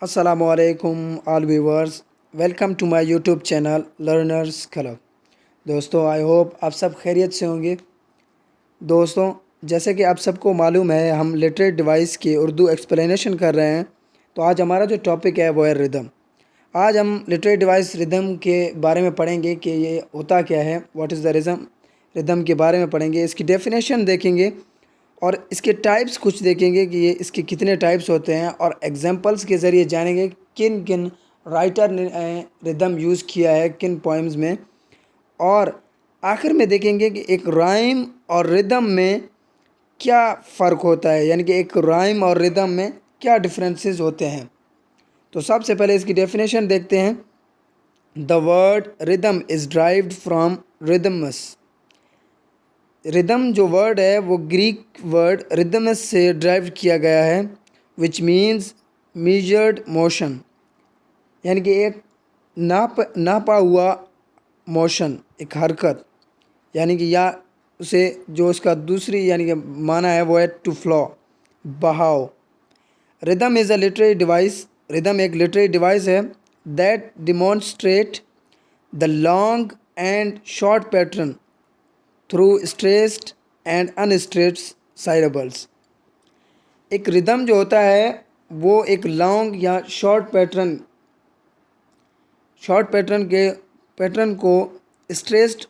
असलकुम all viewers, welcome to my YouTube channel learners club. दोस्तों, I hope आप सब खैरियत से होंगे। दोस्तों, जैसे कि आप सबको मालूम है, हम लिटरेट डिवाइस की उर्दू एक्सप्लेनेशन कर रहे हैं। तो आज हमारा जो टॉपिक है वो है रिदम। आज हम लिटरेट डिवाइस रिदम के बारे में पढ़ेंगे कि ये होता क्या है, what is the rhythm. Rhythm के बारे में पढ़ेंगे, इसकी डेफिनेशन देखेंगे और इसके टाइप्स कुछ देखेंगे कि ये इसके कितने टाइप्स होते हैं, और एग्जांपल्स के ज़रिए जानेंगे किन किन राइटर ने रिदम यूज़ किया है किन पोइम्स में। और आखिर में देखेंगे कि एक राइम और रिदम में क्या फ़र्क होता है, यानी कि एक राइम और रिदम में क्या डिफरेंसेस होते हैं। तो सबसे पहले इसकी डेफिनेशन देखते हैं। The word rhythm is derived from rhythmos. Rhythm जो वर्ड है वो ग्रीक वर्ड रिदमस से ड्राइव किया गया है, विच मीन्स मेजर्ड मोशन, यानी कि एक नापा हुआ मोशन, एक हरकत, यानी कि या उसे जो उसका दूसरी यानी कि माना है वो है टू फ्लो, बहाव। Rhythm is a literary device. Rhythm एक लिटरेरी डिवाइस है that demonstrate the long and short pattern through stressed and unstressed syllables. एक रिदम जो होता है वो एक लॉन्ग या शॉर्ट पैटर्न को स्ट्रेस्ड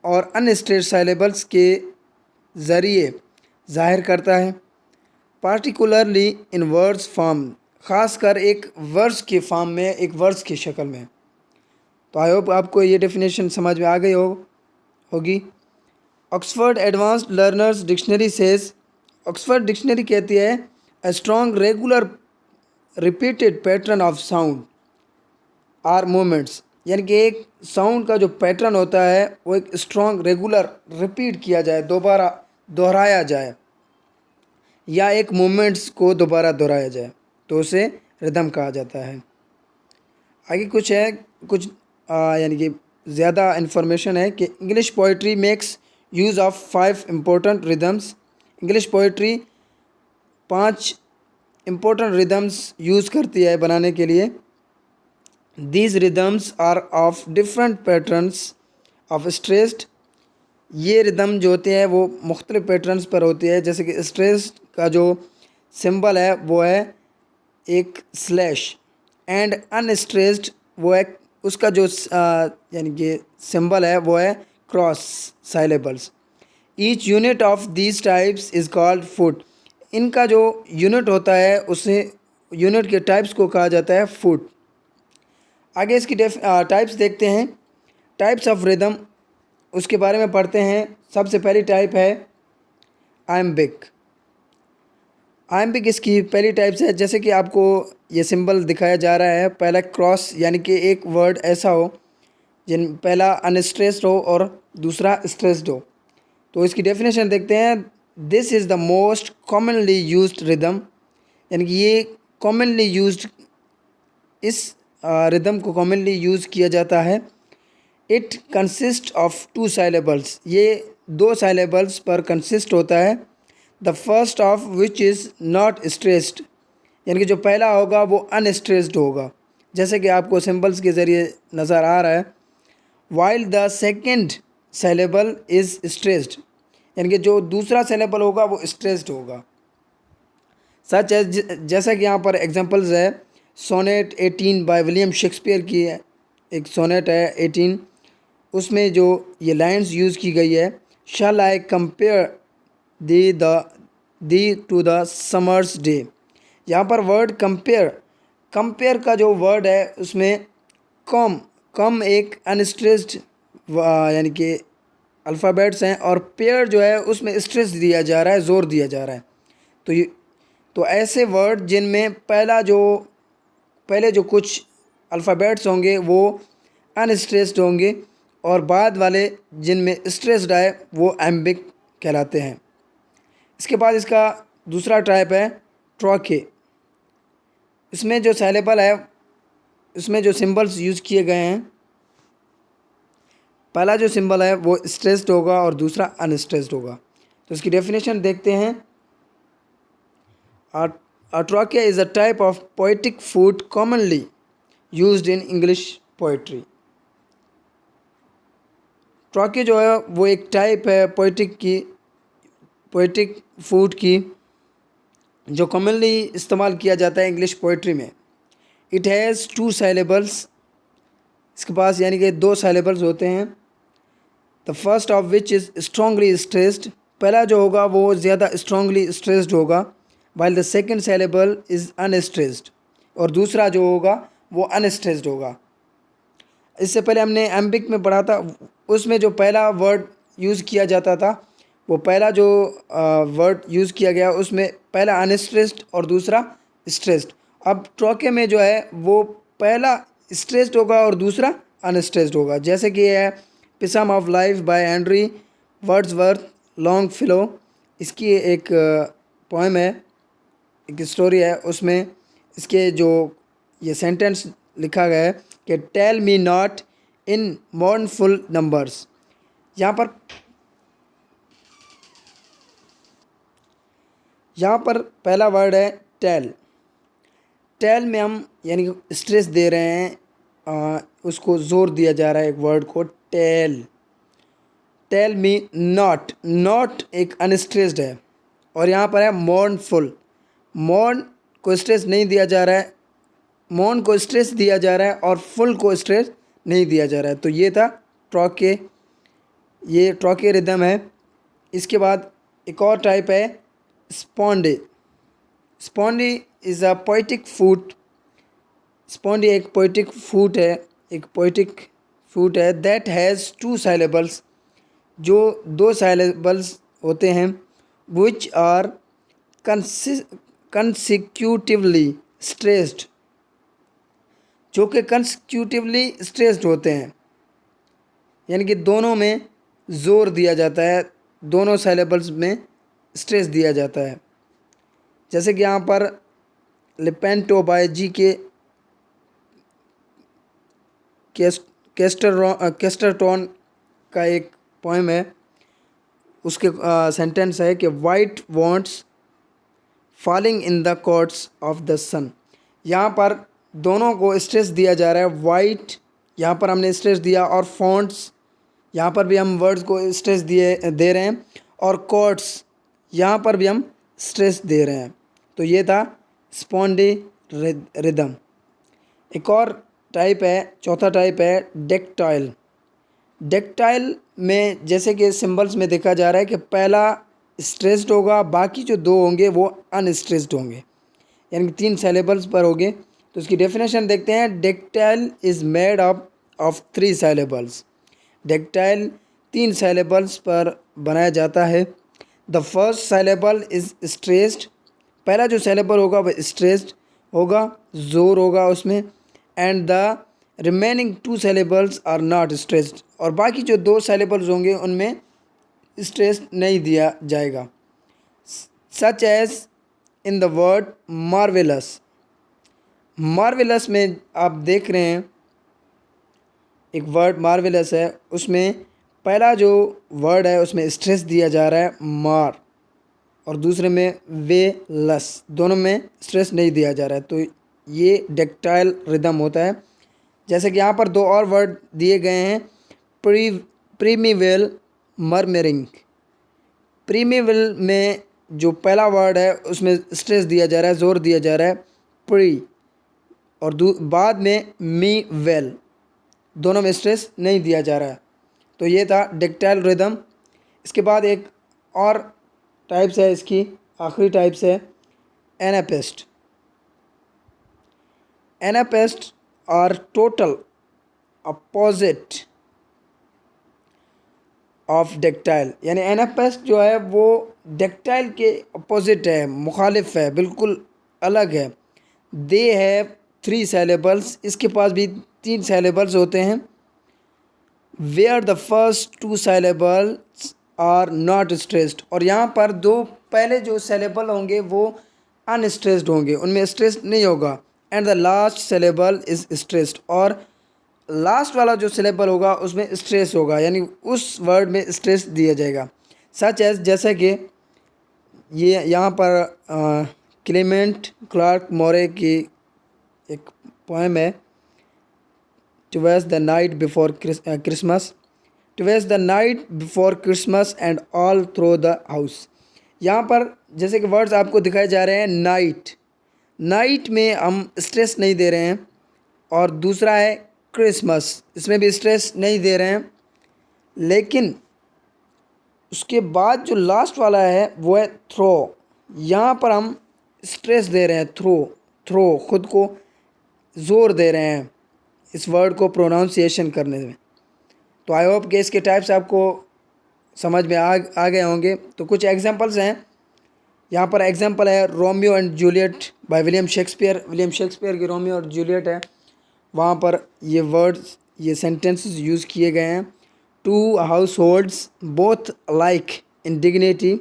और अनस्ट्रेस्ड साइलेबल्स के ज़रिए ज़ाहिर करता है, पार्टिकुलरली इन वर्ड्स फॉर्म, ख़ासकर एक वर्ड्स के फॉर्म में, एक वर्ड्स की शक्ल में। तो आई होप आपको ये डेफिनेशन समझ में आ गई होगी। Oxford advanced learners dictionary says, Oxford dictionary कहती है, a strong regular repeated pattern of sound or movements, यानी कि एक साउंड का जो पैटर्न होता है वो एक स्ट्रॉन्ग रेगुलर रिपीट किया जाए, दोबारा दोहराया जाए, या एक मूवमेंट्स को दोबारा दोहराया जाए, तो उसे रिदम कहा जाता है। आगे कुछ है, कुछ यानी कि ज़्यादा इन्फॉर्मेशन है कि English poetry makes use of 5 important rhythms. English poetry 5 important rhythms use करती है बनाने के लिए। These rhythms are of different patterns of stressed. ये रिदम जो होते हैं वो मुख्तलिफ पैटर्न्स पर होती है, जैसे कि स्ट्रेस्ड का जो सिंबल है वो है एक स्लैश, एंड अनस्ट्रेस्ड वो है उसका जो यानी कि सिंबल है वो है cross syllables. Each unit of these types is called foot. इनका जो यूनिट होता है उसे यूनिट के टाइप्स को कहा जाता है फुट। आगे इसकी टाइप्स देखते हैं, टाइप्स ऑफ रिदम, उसके बारे में पढ़ते हैं। सबसे पहली टाइप है आयम्बिक। आयम्बिक इसकी पहली टाइप्स है, जैसे कि आपको ये सिंबल दिखाया जा रहा है, पहला क्रॉस, यानी कि एक वर्ड ऐसा हो जिन पहला अनस्ट्रेस्ड हो और दूसरा स्ट्रेस्ड हो। तो इसकी डेफिनेशन देखते हैं। This is the most commonly used rhythm, यानी कि ये कॉमनली यूज्ड, इस रिदम को कॉमनली यूज़ किया जाता है। इट कंसिस्ट ऑफ 2 साइलेबल्स, ये 2 साइलेबल्स पर कंसिस्ट होता है। The first of which is not stressed, यानी कि जो पहला होगा वो अनस्ट्रेस्ड होगा, जैसे कि आपको सिंबल्स के ज़रिए नज़र आ रहा है। While the second syllable is stressed, यानी कि जो दूसरा साइलेबल होगा वो स्ट्रेस्ड होगा। सच है, जैसा कि यहाँ पर एग्जांपल्स है, सोनेट 18 बाय विलियम शेक्सपियर की है, एक सोनेट है 18, उसमें जो ये लाइंस यूज़ की गई है, shall I compare thee to the summer's day. यहाँ पर वर्ड कंपेयर का जो वर्ड है उसमें कम एक अनस्ट्रेस्ड यानी कि अल्फ़ाबेट्स हैं, और पेयर जो है उसमें स्ट्रेस दिया जा रहा है, ज़ोर दिया जा रहा है। तो ये तो ऐसे वर्ड जिनमें पहले जो कुछ अल्फ़ाबेट्स होंगे वो अनस्ट्रेस्ड होंगे, और बाद वाले जिनमें स्ट्रेस्ड आए वो एम्बिक कहलाते हैं। इसके बाद इसका दूसरा टाइप है ट्रॉके। इसमें जो साइलेबल है, इसमें जो सिंबल्स यूज़ किए गए हैं, पहला जो सिंबल है वो स्ट्रेस्ड होगा और दूसरा अनस्ट्रेस्ड होगा। तो इसकी डेफिनेशन देखते हैं। Trochee is a type of poetic foot commonly used in English poetry. Trochee जो है वो एक टाइप है पोइटिक फूड की जो कॉमनली इस्तेमाल किया जाता है इंग्लिश पोइट्री में। इट हैज़ 2 साइलेबल्स, इसके पास यानी कि 2 साइलेबल्स होते हैं। The first of which is strongly stressed, पहला जो होगा वो ज़्यादा स्ट्रॉन्गली स्ट्रेस्ड होगा, while the second syllable is unstressed, और दूसरा जो होगा वो अनस्ट्रेस्ड होगा। इससे पहले हमने एम्बिक में पढ़ा था, उसमें जो पहला वर्ड यूज़ किया जाता था, वो पहला जो वर्ड यूज़ किया गया उसमें पहला अनस्ट्रेस्ड और दूसरा स्ट्रेस्ड। अब ट्रॉके में जो है वो पहला स्ट्रेस्ड होगा और दूसरा अनस्ट्रेस्ड होगा। जैसे कि है पिसम of life by Henry Wadsworth Longfellow, इसकी एक पोएम है, एक स्टोरी है, उसमें इसके जो ये सेंटेंस लिखा गया है कि tell me not in mournful numbers. यहाँ पर पहला वर्ड है टेल। टेल में हम यानी कि स्ट्रेस दे रहे हैं, उसको ज़ोर दिया जा रहा है एक वर्ड को, tell. Tell me not, not एक अनस्ट्रेस्ड है, और यहाँ पर है मोर्नफुल। मोर्न को स्ट्रेस नहीं दिया जा रहा है, मोर्न को स्ट्रेस दिया जा रहा है और फुल को स्ट्रेस नहीं दिया जा रहा है। तो ये था ट्रॉके, ये ट्रॉके रिदम है। इसके बाद एक और टाइप है स्पॉन्डे। स्पॉन्डी इज़ अ पोइटिक फूड। स्पॉन्डी एक पोइटिक फूड है दैट हैज़ 2 साइलेबल्स, जो 2 साइलेबल्स होते हैं, विच आर कंसिक्यूटिवली स्ट्रेस्ड, जो कि कंसिक्यूटिवली स्ट्रेस्ड होते हैं, यानी कि दोनों में ज़ोर दिया जाता है, दोनों साइलेबल्स में स्ट्रेस दिया जाता है। जैसे कि यहाँ पर लिपेंटो बाय जी के केस्टरटॉन का एक पोएम है, उसके सेंटेंस है कि white wants falling in the courts of the sun. यहाँ पर दोनों को स्ट्रेस दिया जा रहा है। वाइट यहाँ पर हमने स्ट्रेस दिया, और फॉन्ट्स यहाँ पर भी हम वर्ड्स को स्ट्रेस दे रहे हैं, और कोर्ट्स यहाँ पर भी हम स्ट्रेस दे रहे हैं। तो ये था स्पॉन्डी रिदम। एक और टाइप है, चौथा टाइप है डेक्टाइल। डेक्टाइल में जैसे कि सिंबल्स में देखा जा रहा है कि पहला स्ट्रेस्ड होगा, बाकी जो 2 होंगे वो अनस्ट्रेस्ड होंगे, यानी कि 3 साइलेबल्स पर होंगे। तो इसकी डेफिनेशन देखते हैं। Dactyl is made up of 3 syllables. Dactyl 3 syllables पर बनाया जाता है। The first syllable is stressed, पहला जो साइलेबल होगा वह स्ट्रेस्ड होगा, ज़ोर होगा उसमें, and the remaining 2 syllables are not stressed, और बाकी जो 2 साइलेबल्स होंगे उनमें स्ट्रेस नहीं दिया जाएगा। Such as in the word marvellous. Marvellous में आप देख रहे हैं एक वर्ड मार्वेलस है, उसमें पहला जो वर्ड है उसमें स्ट्रेस दिया जा रहा है मार, और दूसरे में वे लस, दोनों में स्ट्रेस नहीं दिया जा रहा है। तो ये डेक्टाइल रिदम होता है। जैसे कि यहाँ पर 2 और वर्ड दिए गए हैं, प्रीमिवेल मरमेरिंग। प्रीमिवेल में जो पहला वर्ड है उसमें स्ट्रेस दिया जा रहा है, ज़ोर दिया जा रहा है प्री, और बाद में मी वेल, दोनों में स्ट्रेस नहीं दिया जा रहा है। तो ये था डेक्टाइल रिदम। इसके बाद एक और टाइप्स है, इसकी आखिरी टाइप्स है anapest. Anapest are total opposite of dactyl, यानी एनापेस्ट जो है वो डेक्टाइल के अपोजिट है, मुखालिफ है, बिल्कुल अलग है। दे हैव 3 साइलेबल्स, इसके पास भी 3 साइलेबल्स होते हैं। Where the first 2 syllables are not stressed, और यहाँ पर 2 पहले जो साइलेबल होंगे वो अनस्ट्रेस्ड होंगे, उनमें स्ट्रेस नहीं होगा। And the last syllable is stressed, और लास्ट वाला जो सिलेबल होगा उसमें स्ट्रेस होगा, यानी उस वर्ड में स्ट्रेस दिया जाएगा। सच एज, जैसे कि ये यहाँ पर क्लेमेंट क्लार्क मोरे की एक पोएम है, towards the night before Christmas, towards the night before Christmas and all through the house. यहाँ पर जैसे कि वर्ड्स आपको दिखाए जा रहे हैं, नाइट, नाइट में हम स्ट्रेस नहीं दे रहे हैं, और दूसरा है क्रिसमस, इसमें भी स्ट्रेस नहीं दे रहे हैं, लेकिन उसके बाद जो लास्ट वाला है वो है थ्रो, यहाँ पर हम स्ट्रेस दे रहे हैं, थ्रो खुद को ज़ोर दे रहे हैं इस वर्ड को प्रोनाउंसिएशन करने में। तो आई होप कि इसके टाइप्स आपको समझ में आ गए होंगे। तो कुछ एग्जांपल्स हैं, यहाँ पर एग्जांपल है Romeo and Juliet by William Shakespeare की रोमियो और जूलियट है, वहाँ पर ये वर्ड्स, ये सेंटेंसेस यूज़ किए गए हैं। Two households both like in dignity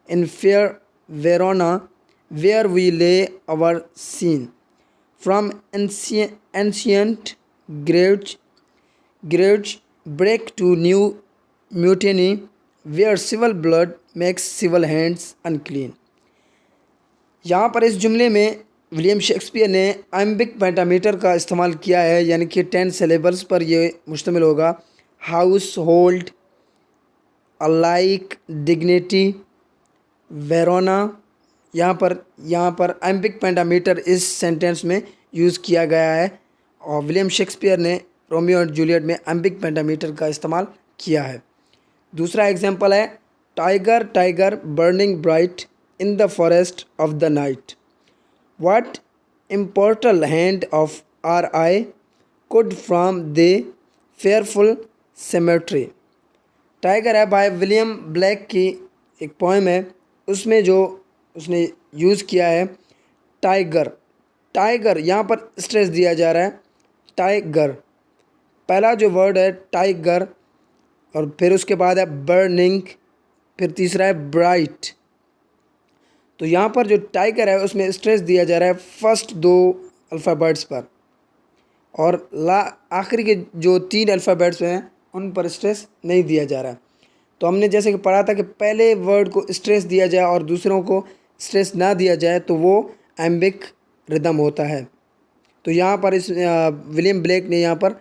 in fair Verona where we lay our scene from ancient grudge break to new mutiny where civil blood makes civil hands unclean। यहाँ पर इस जुमले में William Shakespeare ने iambic pentameter का इस्तेमाल किया है, यानी कि 10 सिलेबल्स पर ये मुश्तमिल होगा। Household, alike, dignity, Verona, यहाँ पर आइम्बिक पेंटामीटर इस सेंटेंस में यूज़ किया गया है, और विलियम शेक्सपियर ने रोमियो और जूलियट में आइम्बिक पेंटामीटर का इस्तेमाल किया है। दूसरा एग्जांपल है tiger tiger burning bright in the forest of the night, what immortal hand of or eye could from the fearful symmetry. Tiger है बाय विलियम ब्लैक की एक पोएम है, उसमें जो उसने यूज़ किया है टाइगर, यहाँ पर स्ट्रेस दिया जा रहा है, टाइगर, पहला जो वर्ड है टाइगर, और फिर उसके बाद है बर्निंग, फिर तीसरा है ब्राइट। तो यहाँ पर जो टाइगर है उसमें स्ट्रेस दिया जा रहा है फर्स्ट 2 अल्फ़ाबेट्स पर, और आखिरी के जो 3 अल्फ़ाबेट्स हैं उन पर स्ट्रेस नहीं दिया जा रहा है। तो हमने जैसे कि पढ़ा था कि पहले वर्ड को स्ट्रेस दिया जाए और दूसरों को स्ट्रेस ना दिया जाए तो वो एम्बिक रिदम होता है। तो यहाँ पर इस विलियम ब्लेक ने यहाँ पर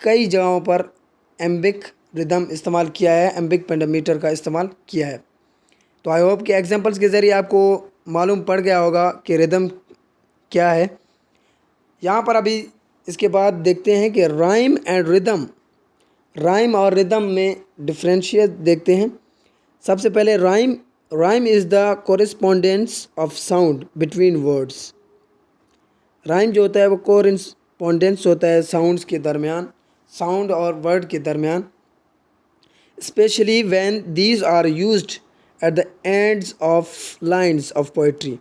कई जगहों पर एम्बिक रिदम इस्तेमाल किया है, एम्बिक पेंटामीटर का इस्तेमाल किया है। तो आई होप कि एग्जांपल्स के ज़रिए आपको मालूम पड़ गया होगा कि रिदम क्या है। यहाँ पर अभी इसके बाद देखते हैं कि राइम एंड रिदम, राइम और रिदम में डिफरेंशिएट देखते हैं। सबसे पहले rhyme is the correspondence of sound between words. Rhyme जो होता है वो कोरिस्पोंडेंस होता है साउंड्स के दरमियान, साउंड और वर्ड के दरमियान, specially when these are used at the ends of lines of poetry.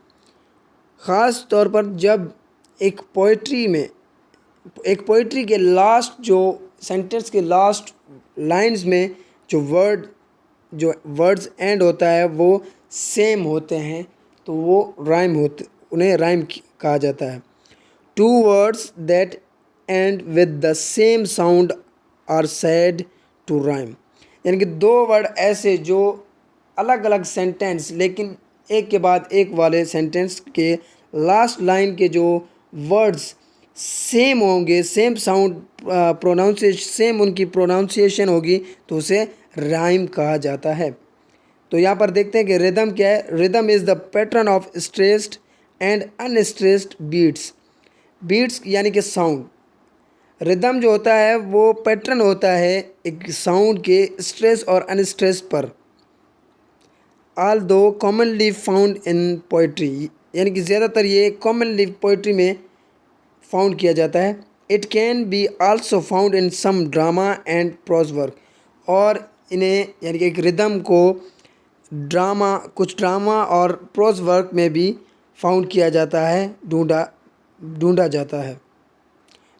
ख़ास तौर पर जब एक पोइट्री के लास्ट, जो सेंटेंस के लास्ट लाइन्स में जो वर्ड्स एंड होता है वो सेम होते हैं, तो वो उन्हें राइम कहा जाता है। 2 words that end with the same sound are said to rhyme, यानी कि 2 वर्ड ऐसे जो अलग अलग सेंटेंस लेकिन एक के बाद एक वाले सेंटेंस के लास्ट लाइन के जो वर्ड्स सेम होंगे, सेम साउंड प्रोनाउंसिएशन, सेम उनकी प्रोनाउंसिएशन होगी, तो उसे राइम कहा जाता है। तो यहाँ पर देखते हैं कि रिदम क्या है। Rhythm is the pattern of stressed and unstressed beats यानी कि साउंड। रिदम जो होता है वो पैटर्न होता है एक साउंड के स्ट्रेस और अनस्ट्रेस पर। ऑल दो कॉमनली फाउंड इन पोइट्री, यानी कि ज़्यादातर ये कॉमनली पोइट्री में फाउंड किया जाता है। It can be also found in some drama and prose work, और इन्हें यानी कि एक रिदम को कुछ ड्रामा और प्रोज वर्क में भी फाउंड किया जाता है, ढूंढा जाता है।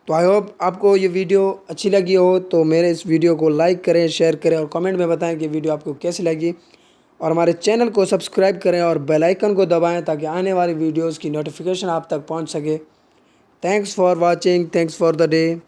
तो आई होप आपको ये वीडियो अच्छी लगी हो, तो मेरे इस वीडियो को लाइक करें, शेयर करें और कमेंट में बताएं कि वीडियो आपको कैसी लगी, और हमारे चैनल को सब्सक्राइब करें और बेल आइकन को दबाएं ताकि आने वाली वीडियोस की नोटिफिकेशन आप तक पहुंच सके। Thanks for watching, thanks for the day.